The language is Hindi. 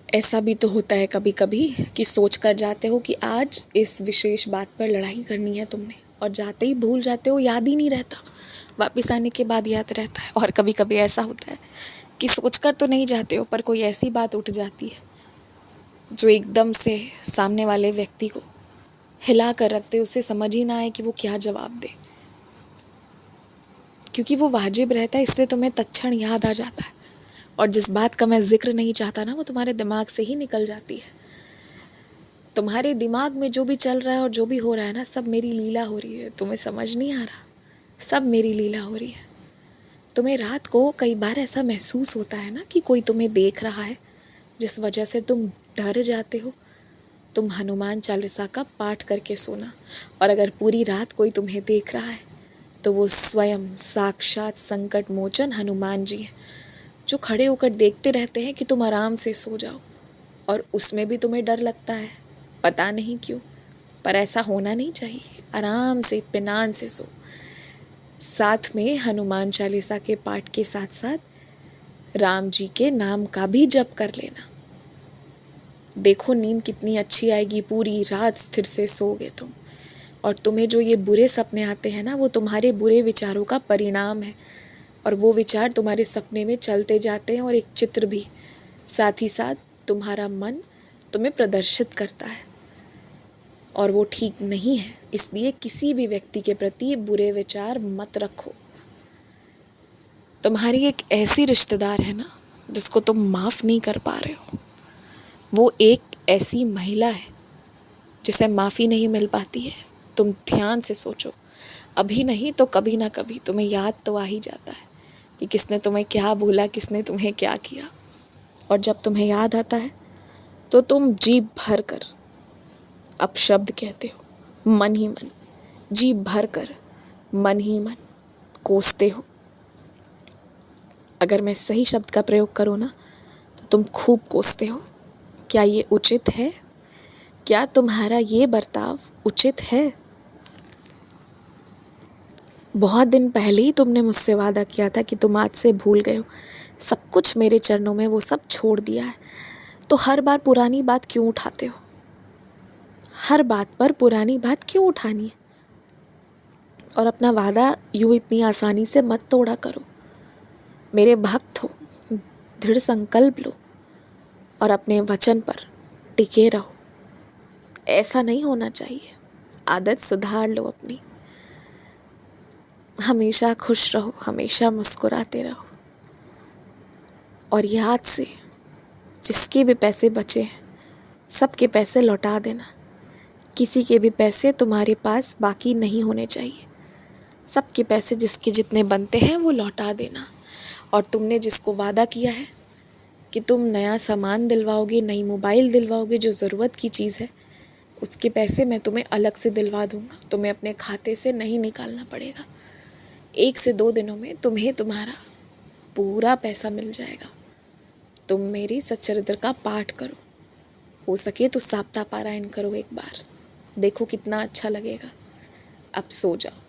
ऐसा भी तो होता है कभी कभी कि सोच कर जाते हो कि आज इस विशेष बात पर लड़ाई करनी है तुमने, और जाते ही भूल जाते हो, याद ही नहीं रहता, वापस आने के बाद याद रहता है। और कभी कभी ऐसा होता है कि सोच कर तो नहीं जाते हो, पर कोई ऐसी बात उठ जाती है जो एकदम से सामने वाले व्यक्ति को हिला कर रखते, उसे समझ ही ना आए कि वो क्या जवाब दे, क्योंकि वो वाजिब रहता है, इसलिए तुम्हें तत्क्षण याद आ जाता है। और जिस बात का मैं जिक्र नहीं चाहता ना, वो तुम्हारे दिमाग से ही निकल जाती है। तुम्हारे दिमाग में जो भी चल रहा है और जो भी हो रहा है ना, सब मेरी लीला हो रही है, तुम्हें समझ नहीं आ रहा, सब मेरी लीला हो रही है। तुम्हें रात को कई बार ऐसा महसूस होता है ना कि कोई तुम्हें देख रहा है, जिस वजह से तुम डर जाते हो। तुम हनुमान चालीसा का पाठ करके सोना, और अगर पूरी रात कोई तुम्हें देख रहा है तो वो स्वयं साक्षात संकट मोचन हनुमान जी हैं, जो खड़े होकर देखते रहते हैं कि तुम आराम से सो जाओ। और उसमें भी तुम्हें डर लगता है, पता नहीं क्यों, पर ऐसा होना नहीं चाहिए। आराम से इत्मीनान से सो, साथ में हनुमान चालीसा के पाठ के साथ साथ राम जी के नाम का भी जप कर लेना। देखो नींद कितनी अच्छी आएगी, पूरी रात स्थिर से सोओगे तुम। और तुम्हें जो ये बुरे सपने आते हैं ना, वो तुम्हारे बुरे विचारों का परिणाम है, और वो विचार तुम्हारे सपने में चलते जाते हैं, और एक चित्र भी साथ ही साथ तुम्हारा मन तुम्हें प्रदर्शित करता है, और वो ठीक नहीं है। इसलिए किसी भी व्यक्ति के प्रति बुरे विचार मत रखो। तुम्हारी एक ऐसी रिश्तेदार है ना, जिसको तुम माफ़ नहीं कर पा रहे हो, वो एक ऐसी महिला है जिसे माफ़ी नहीं मिल पाती है। तुम ध्यान से सोचो, अभी नहीं तो कभी ना कभी तुम्हें याद तो आ ही जाता है कि किसने तुम्हें क्या बोला, किसने तुम्हें क्या किया। और जब तुम्हें याद आता है तो तुम जी भर कर अपशब्द कहते हो, मन ही मन, जी भर कर मन ही मन कोसते हो। अगर मैं सही शब्द का प्रयोग करूँ ना, तो तुम खूब कोसते हो। क्या ये उचित है? क्या तुम्हारा ये बर्ताव उचित है? बहुत दिन पहले ही तुमने मुझसे वादा किया था कि तुम आज से भूल गए हो, सब कुछ मेरे चरणों में वो सब छोड़ दिया है। तो हर बार पुरानी बात क्यों उठाते हो? हर बात पर पुरानी बात क्यों उठानी है? और अपना वादा यूँ इतनी आसानी से मत तोड़ा करो। मेरे भक्त हो, दृढ़ संकल्प लो और अपने वचन पर टिके रहो। ऐसा नहीं होना चाहिए। आदत सुधार लो अपनी। हमेशा खुश रहो, हमेशा मुस्कुराते रहो। और याद से जिसके भी पैसे बचे हैं, सबके पैसे लौटा देना। किसी के भी पैसे तुम्हारे पास बाकी नहीं होने चाहिए। सबके पैसे जिसके जितने बनते हैं वो लौटा देना। और तुमने जिसको वादा किया है कि तुम नया सामान दिलवाओगे, नई मोबाइल दिलवाओगे, जो ज़रूरत की चीज़ है, उसके पैसे मैं तुम्हें अलग से दिलवा दूँगा। तुम्हें अपने खाते से नहीं निकालना पड़ेगा। 1 से 2 दिनों में तुम्हें तुम्हारा पूरा पैसा मिल जाएगा। तुम मेरी सच्चरित्र का पाठ करो, हो सके तो सप्ताह पारायण करो एक बार, देखो कितना अच्छा लगेगा। अब सो जाओ।